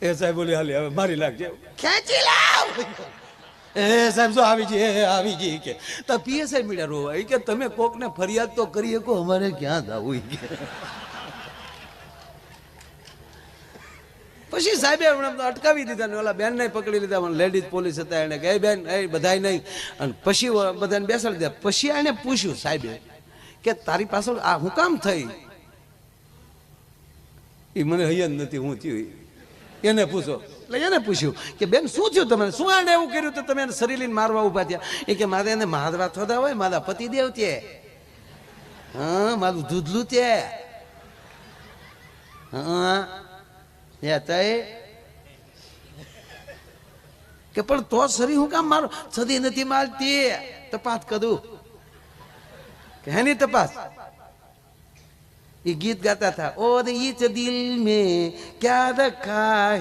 એ સાહેબ બોલી હાલી હવે મારી લાગજે ખેંચી લાવ. એ સાહેબ જો આવી ગઈ કે તો પીએસઆઈ મીડિયા રોવા એ કે તમે કોકને ફરિયાદ તો કરી શકો અમારે ક્યાં જવું કે પછી સાહેબે હમણાં અટકાવી દીધા ને ઓલા બેન ને પકડી લીધા લેડીઝ પોલીસ હતા એને કે બેન એ બધાય નહીં અને પછી બધાને બેસાડી દીધા પછી એને પૂછ્યું સાહેબે કે તારી પાછળ આ હું કામ થઈ એ મને હૈયા નથી હું થયું એને પૂછો એટલે એને પૂછ્યું કે બેન શું થયું તમે શું આને એવું કર્યું તો તમે એને શરીર લઈને મારવા ઉભા થયા એ કે મારે એને મારવા થોડા હોય મારા પતિદેવ તે હા મારું દૂધલું તે હા કે પણ તો શરીર હું કામ મારો સદી નથી મારતી તપાસ કરું કે હેની તપાસ ये गीत गाता था और ये दिल में क्या रखा